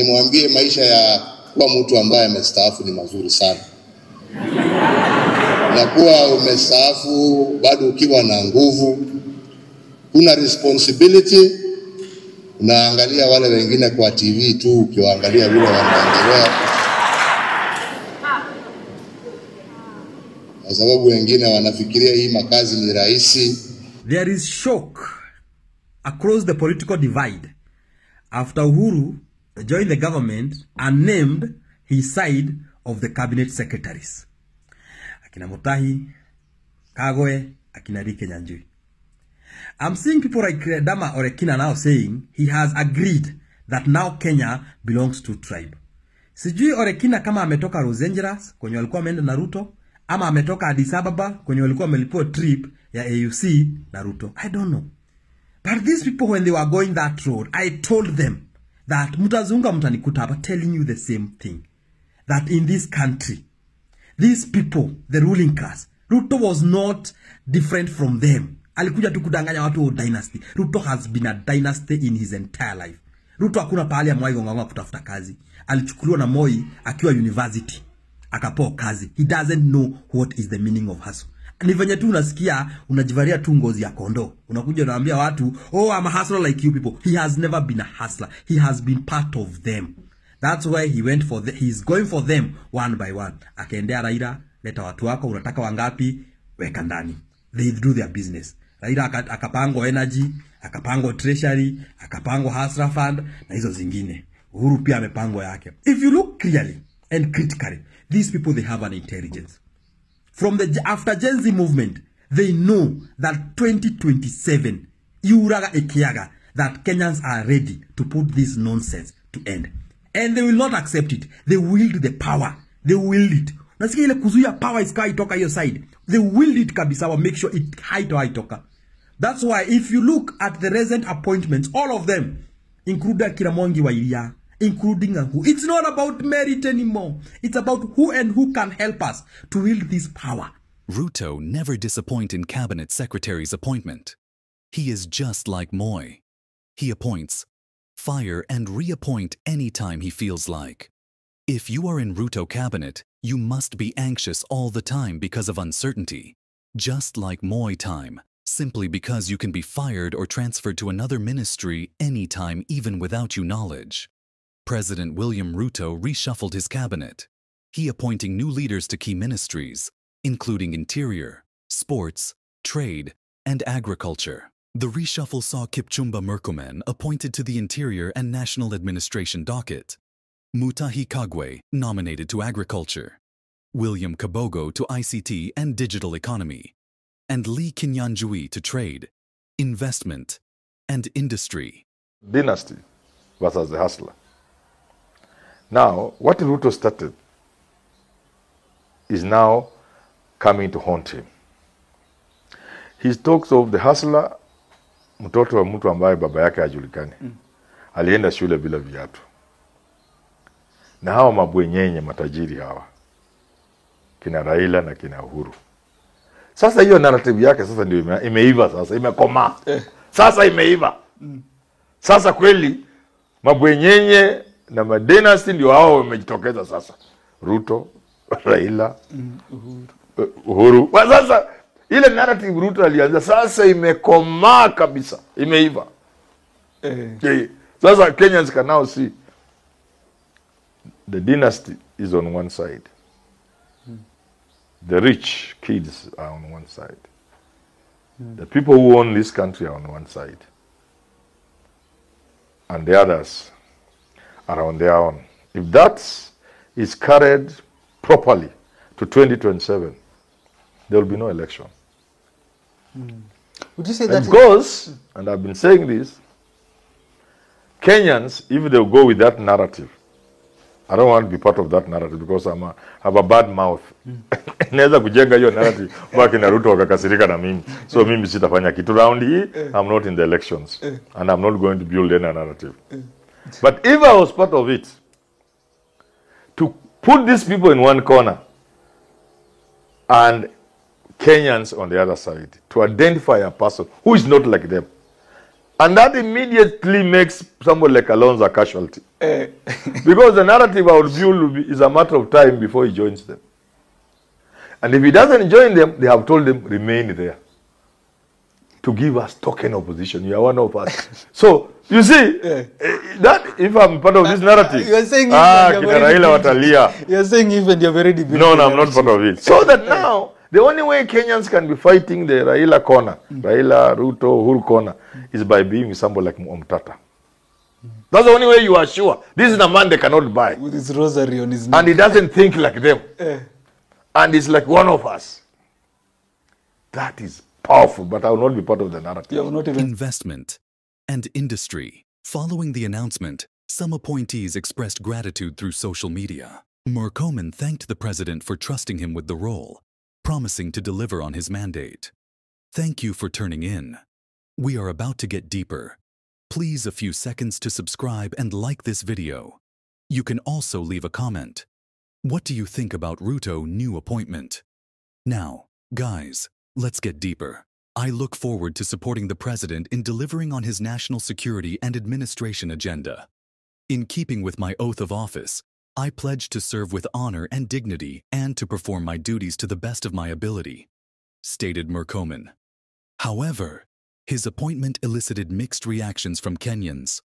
nimwambie maisha ya kuwa mtu ambaye amestaafu ni mazuri sana. Na kuwa umestaafu bado ukiwa na nguvu, kuna responsibility, unaangalia wale wengine kwa TV tu, ukiwaangalia vile wanaendelea. Kwa sababu wengine wanafikiria hii makazi ni rahisi. There is shock across the political divide after Uhuru joined the government and named his side of the cabinet secretaries. Akina Mutahi, Kagwe, akina Kenyans. I'm seeing people like Dama or Ekina now saying he has agreed that now Kenya belongs to tribe. Sijui Orekina kama ametoka Los Angeles kwenye walikuwa wameenda na Ruto, ama ametoka Addis Ababa kwenye walikuwa wamelipua trip ya AUC na Ruto. I don't know. But these people, when they were going that road, I told them that mutazunga mtanikuta hapa telling you the same thing. That in this country, these people, the ruling class, Ruto was not different from them. Alikuja tu kudanganya watu wa dynasty. Ruto has been a dynasty in his entire life. Ruto hakuna pahali amwahi gonga kutafuta kazi. Alichukuliwa na Moi akiwa university. Akapewa kazi. He doesn't know what is the meaning of hustle. Ni venye tu unasikia unajivalia tu ngozi ya kondoo. Unakuja unaambia watu, "Oh, I'm a hustler like you people." He has never been a hustler. He has been part of them. That's why he went for he's going for them one by one. Akaendea Raila, leta watu wako, unataka wangapi? Weka ndani. They do their business. Raila akapango energy, akapango treasury, akapango hustler fund na hizo zingine. Uhuru pia amepango yake. If you look clearly and critically, these people, they have an intelligence. From the after Gen Z movement, they know that 2027, Uraga Ekiaga, that Kenyans are ready to put this nonsense to end. And they will not accept it. They wield the power. They wield it. Nasikia ile kuzuia power isika itoka your side. They wield it kabisa wa make sure it haitoka. That's why if you look at the recent appointments, all of them, including Kiramongi wa Iria, including who, it's not about merit anymore. It's about who and who can help us to wield this power. Ruto never disappoints in cabinet secretary's appointment. He is just like Moi. He appoints, fire and reappoint anytime he feels like. If you are in Ruto cabinet, you must be anxious all the time because of uncertainty. Just like Moi time, simply because you can be fired or transferred to another ministry anytime even without you knowledge. President William Ruto reshuffled his cabinet. He appointing new leaders to key ministries, including Interior, Sports, Trade, and Agriculture. The reshuffle saw Kipchumba Murkomen appointed to the Interior and National Administration docket, Mutahi Kagwe nominated to Agriculture, William Kabogo to ICT and Digital Economy, and Lee Kinyanjui to Trade, Investment, and Industry. Dynasty versus the hustler. Now, what Ruto started is now coming to haunt him. He talks of the hustler, mtoto wa mtu ambaye baba yake hajulikani. Alienda shule bila viatu. Na hawa mabwenyenye matajiri hawa, kina Raila na kina Uhuru. Sasa hiyo narrative yake sasa ndio imeiva sasa, imekomaa. Sasa imeiva. Sasa kweli mabwenyenye na madynasty ndio hao wamejitokeza sasa. Ruto, Raila, Uhuru. Sasa ile narrative Ruto alianza sasa imekomaa kabisa, imeiva. Sasa Kenyans can now see the dynasty is on one side. The rich kids are on one side. The people who own this country are on one side. And the others are on their own. If that is carried properly to 2027, there will be no election. Would you say that? Because, and I've been saying this, Kenyans, if they'll go with that narrative, I don't want to be part of that narrative because I have a bad mouth. Naweza kujenga hiyo narrative baki na Ruto wakakasirika na mimi. So mimi sitafanya kitu round hii. I'm not in the elections and I'm not going to build any narrative. But if I was part of it, to put these people in one corner and Kenyans on the other side, to identify a person who is not like them, And that immediately makes somebody like Alonso a casualty. Because the narrative I would build is a matter of time before he joins them. And if he doesn't join them, they have told him, remain there. To give us token opposition. You are one of us. So, you see, that if I'm part of this narrative, you're saying you're saying even you're very debating. No, I'm not part of it. So that now, the only way Kenyans can be fighting the Raila corner, Raila, Ruto, Uhuru corner, is by being with somebody like Omtata. That's the only way you are sure. This is a man they cannot buy. With his rosary on his neck. And he doesn't think like them. And he's like one of us. That is powerful, but I will not be part of the narrative. You have not even... Investment and industry. Following the announcement, some appointees expressed gratitude through social media. Murang'a thanked the president for trusting him with the role, promising to deliver on his mandate. Thank you for turning in. We are about to get deeper. Please a few seconds to subscribe and like this video. You can also leave a comment. What do you think about Ruto's new appointment? Now, guys, let's get deeper. I look forward to supporting the president in delivering on his national security and administration agenda. In keeping with my oath of office, I pledge to serve with honor and dignity and to perform my duties to the best of my ability, stated Murang'a. However, his appointment elicited mixed reactions from Kenyans.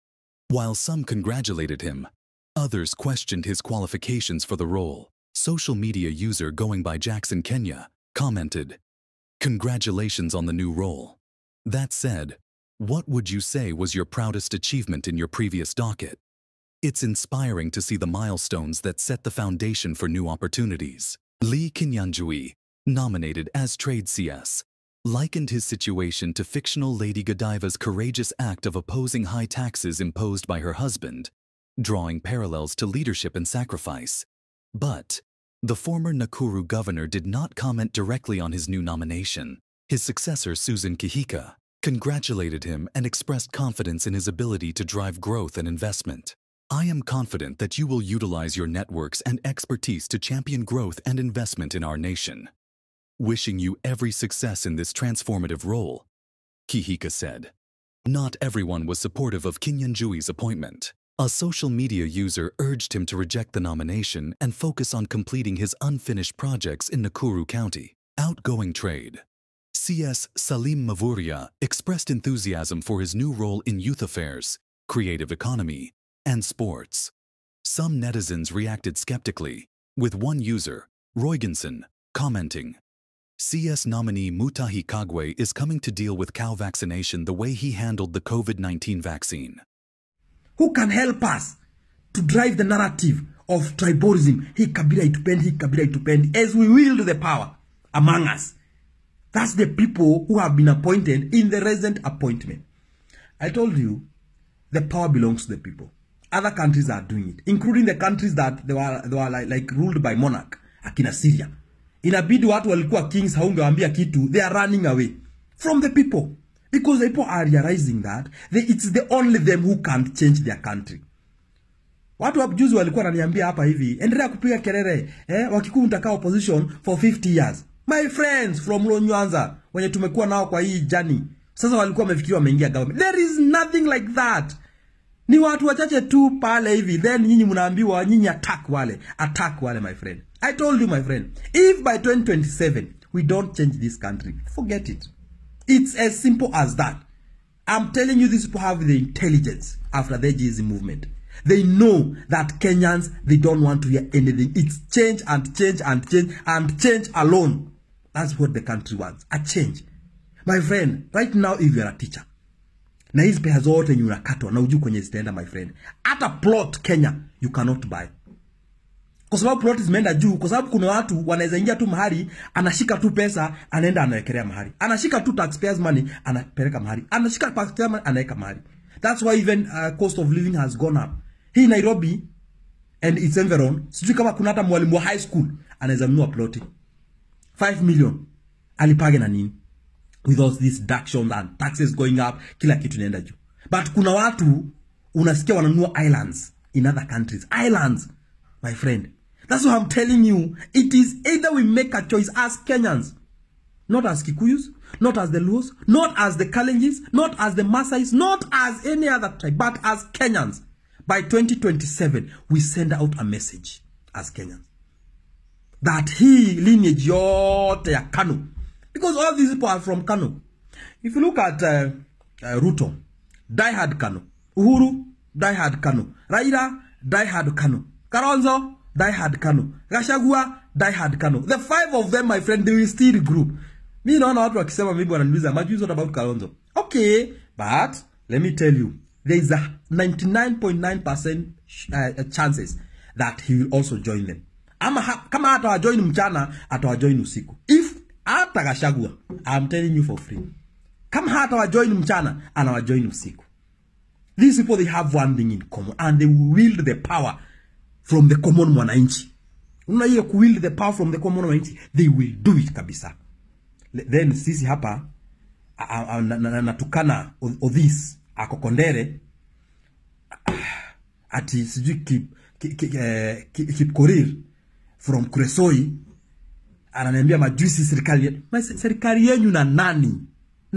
While some congratulated him, others questioned his qualifications for the role. Social media user going by Jackson Kenya commented, "Congratulations on the new role. That said, what would you say was your proudest achievement in your previous docket? It's inspiring to see the milestones that set the foundation for new opportunities." Lari Constituency, nominated as Trade CS, likened his situation to fictional Lady Godiva's courageous act of opposing high taxes imposed by her husband, drawing parallels to leadership and sacrifice. But the former Nakuru governor did not comment directly on his new nomination. His successor, Susan Kihika, congratulated him and expressed confidence in his ability to drive growth and investment. "I am confident that you will utilize your networks and expertise to champion growth and investment in our nation. Wishing you every success in this transformative role," Kihika said. Not everyone was supportive of Kinyanjui's appointment. A social media user urged him to reject the nomination and focus on completing his unfinished projects in Nakuru County. Outgoing Trade CS Salim Mavuria expressed enthusiasm for his new role in youth affairs, creative economy, and sports. Some netizens reacted skeptically, with one user, Roygenson, commenting, "CS nominee Mutahi Kagwe is coming to deal with cow vaccination the way he handled the COVID-19 vaccine." Who can help us to drive the narrative of tribalism, as we wield the power among us? That's the people who have been appointed in the recent appointment. I told you, the power belongs to the people. Other countries are doing it, including the countries that they were like ruled by monarch, akina Syria. Inabidi watu walikuwa kings, haungewaambia kitu, they are running away from the people. Because the people are realizing that it's the only them who can change their country. Watu wajuzi walikuwa wananiambia hapa hivi, endelea kupiga kelele, wakikuwa mtakaa opposition for 50 years. My friends from Lonyanza, wenye tumekuwa nao kwa hii journey, sasa walikuwa wamefikiria wameingia government. There is nothing like that. Ni watu wachache tu pale hivi, then nyinyi mnaambiwa nyinyi attack wale my friend. I told you my friend, if by 2027 we don't change this country, forget it. It's as simple as that. I'm telling you, these people have the intelligence after the GZ movement. They know that Kenyans, they don't want to hear anything. It's change and change and change and change alone. That's what the country wants. A change. My friend, right now if you're a teacher, na hizi pesa zote yenye unakatwa na ujui kwenye zitaenda my friend. Hata plot Kenya, you cannot buy. Kwa sababu plot zimeenda juu, kwa sababu kuna watu wanaweza ingia tu mahali, anashika tu pesa, anaenda anawekelea mahali. Anashika tu taxpayers money, anapeleka mahali. Anashika taxpayers money, anaweka mahali. That's why even cost of living has gone up. Hii Nairobi and its environ, sijui kama kuna hata mwalimu wa high school anaweza nunua ploti 5 million. Alipage na nini? With all these deductions and taxes going up, kila kitu inaenda juu. But kuna watu unasikia wananunua islands in other countries. Islands, my friend. That's what I'm telling you. It is either we make a choice as Kenyans. not as Kikuyus, not as the Luos, not as the Kalenjins, not as the Masais, not as any other tribe, but as Kenyans. By 2027, we send out a message as Kenyans that he lineage yote ya Kanu, because all these people are from Kanu. If you look at Ruto, diehard Kanu. Uhuru, diehard Kanu. Raila, diehard Kanu. Kalonzo, diehard Kanu. Gachagua, diehard Kanu. The 5 of them, my friend, they will still group. Me naona watu wakisema maybe wananiuliza majuzi what about Kalonzo. Okay, but let me tell you, there is a 99.9% chances that he will also join them. Kama atawajoin mchana, atawajoin usiku. If atagashagua, I'm telling you for free. Kama atawajoin mchana, anawajoin usiku. These people, they have one thing in common, and they wield the power from the common mwananchi. Una hiyo wield the power from the common mwananchi, they will do it kabisa. Then sisi hapa natukana this akokondere ati sijui keep Korir from Kuresoi ananiambia majuisi serikali yenu na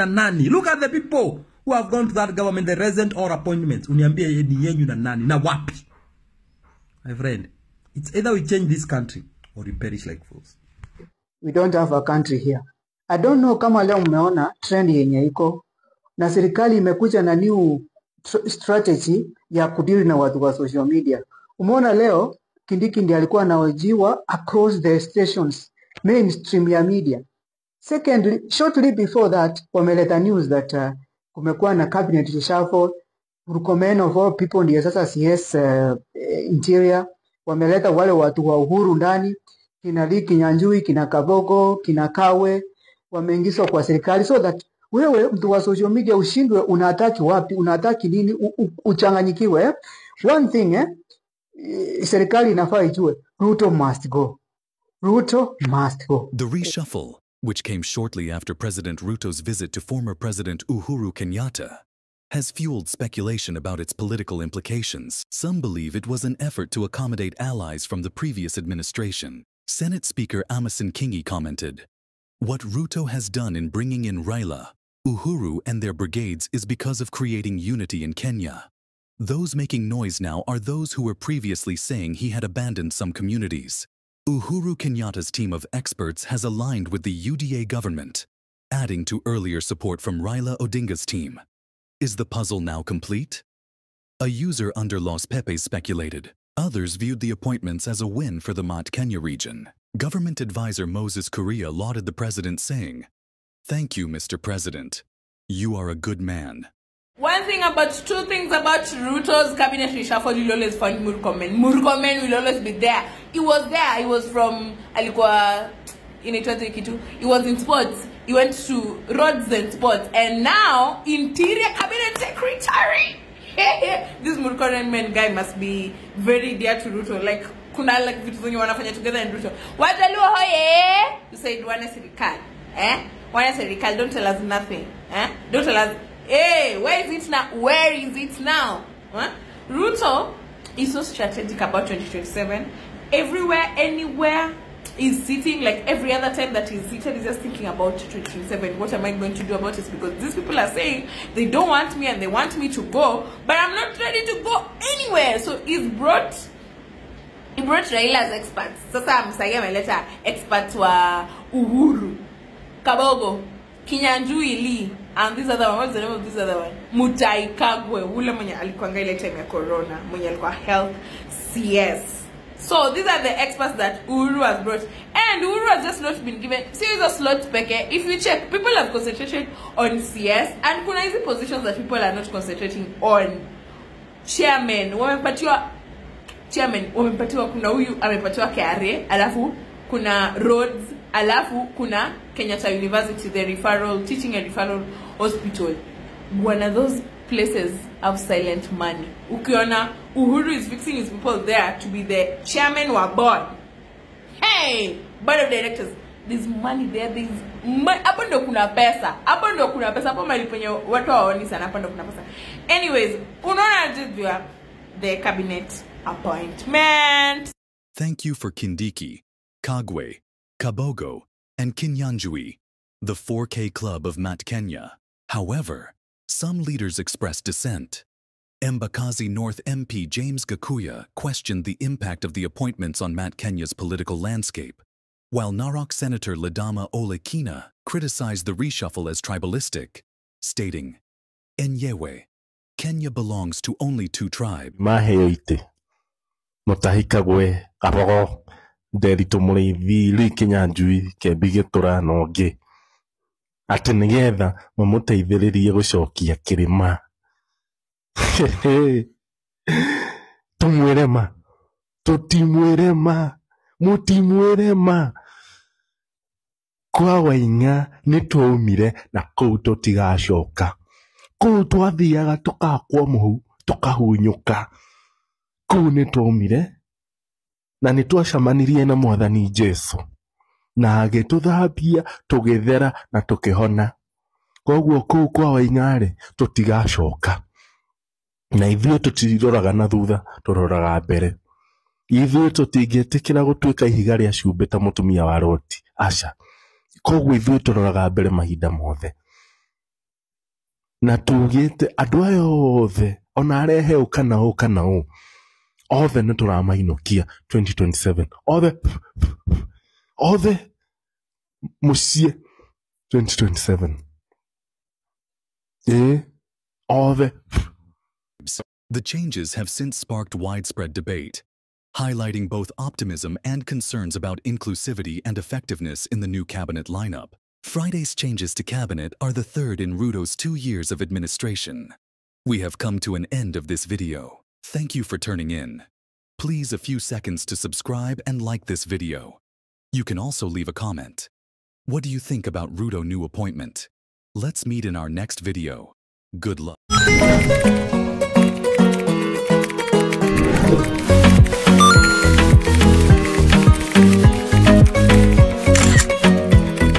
nani look at the people who have gone to that government, the resident or appointments. Uniambia ni yenu na nani na wapi? My friend, it's either we change this country or we perish like fools. We don't have a country here. I don't know kama leo umeona trend yenye iko na serikali imekuja na new strategy ya kudili na watu wa social media. Umeona leo Kindiki ndiye alikuwa anahojiwa across the stations, mainstream ya media. Secondly, shortly before that, wameleta news that kumekuwa na cabinet reshuffle. Murkomen of all people ndiye sasa CS interior. Wameleta wale watu wa Uhuru ndani, kina Lari, Kinyanjui, kina Kabogo, kina Kawe, wameingizwa kwa serikali, so that wewe mtu wa social media ushindwe unataki wapi, unataki nini, uchanganyikiwe. One thing serikali inafaa ijue, Ruto must go. Ruto must go. The reshuffle, which came shortly after President Ruto's visit to former President Uhuru Kenyatta, has fueled speculation about its political implications. Some believe it was an effort to accommodate allies from the previous administration. Senate Speaker Amason Kingi commented, "What Ruto has done in bringing in Raila, Uhuru and their brigades is because of creating unity in Kenya. Those making noise now are those who were previously saying he had abandoned some communities. Uhuru Kenyatta's team of experts has aligned with the UDA government, adding to earlier support from Raila Odinga's team. Is the puzzle now complete?" A user under Los Pepes speculated. Others viewed the appointments as a win for the Mt. Kenya region. Government advisor Moses Kuria lauded the president, saying, "Thank you, Mr. President. You are a good man." Two things about Ruto's cabinet reshuffle, you'll always find Murkomen. Murkomen will always be there. He was there. He was from alikuwa inaitwaje kitu. He was in sports. He went to roads and sports, and now interior cabinet secretary. This Murkomen guy must be very dear to Ruto. Like kuna like vitu zenye wanafanya together in Ruto. Wajaluo hoye! You said wana serikali. Wana serikali, don't tell us nothing. Don't tell us, hey, where is it now? Where is it now? Ruto is so strategic about 2027. Everywhere, anywhere, is sitting like every other time that he's seated, he's just thinking about 2027. What am I going to do about it? Because these people are saying they don't want me and they want me to go, but I'm not ready to go anywhere. So he brought Raila as experts. Sasa msaidia ameleta experts wa Uhuru, Kabogo, Kinyanjui Lee, and this other one. What's the name of this other one? Mutai Kagwe, ule mwenye alikuanga ile time ya corona, mwenye alikuwa health CS. So these are the experts that Uhuru has brought, and Uhuru has just not been given serious slot peke. If you check, people have concentrated on CS, and kuna hizi positions that people are not concentrating on. Chairman, wamepatiwa kuna huyu amepatiwa KRA, alafu kuna roads, alafu kuna Kenyatta University, the teaching and referral hospital. One of those places have silent money. Ukiona Uhuru is fixing his people there to be the chairman or board. Hey, board of directors. There's money there. There's hapo ndo kuna pesa. Hapo mali penye watu waoni sana, hapo ndo kuna pesa. Anyways, unaona the cabinet appointment. Thank you for Kindiki, Kagwe, Kabogo, and Kinyanjui. the 4K Club of Mt Kenya. However, some leaders expressed dissent. Embakasi North MP James Gakuya questioned the impact of the appointments on Mt Kenya's political landscape, while Narok Senator Ladama Olekina criticized the reshuffle as tribalistic, stating, Enyewe, Kenya belongs to only 2 tribes. Maheoite, Motahikagwe, Abogo, Derito Mureithi, Rikinyanjui, Kebigetora, Noge. Ati nigetha mamuteithĩrĩrie gũcokia kĩrĩma. Tumwĩre ma, tũtimwĩre ma, mũtimwĩre ma. Kwa Waing'a nĩtwaumire na kũu tũtigacoka. Kũu twathiaga tũkakwo mũhu, tũkahunyũka. Kũu nĩtwaumire na nĩtwacemanirie na Mwathani Jesu. Na agĩtũthambia, tũgĩthera na tũkĩhona. Koguo kũu kwa Waing'a-rĩ tũtigacoka. Na ithuĩ tũtiroraga na thutha, tũroraga mbere. Ithuĩ tũtingĩtĩkĩra gũtuĩka ihiga rĩa cumbĩ ta mũtumia wa Loti. Aca. Koguo ithuĩ tũroraga mbere mahinda mothe. Na tugĩte andũ aya othe, ona arehe ũ kana ũ kana ũ, othe nĩtũramainũkia 2027. Othe musie 2027. Othe. The changes have since sparked widespread debate, highlighting both optimism and concerns about inclusivity and effectiveness in the new cabinet lineup. Friday's changes to cabinet are the 3rd in Ruto's 2 years of administration. We have come to an end of this video. Thank you for turning in. Please a few seconds to subscribe and like this video. You can also leave a comment. What do you think about Ruto new appointment? Let's meet in our next video. Good luck.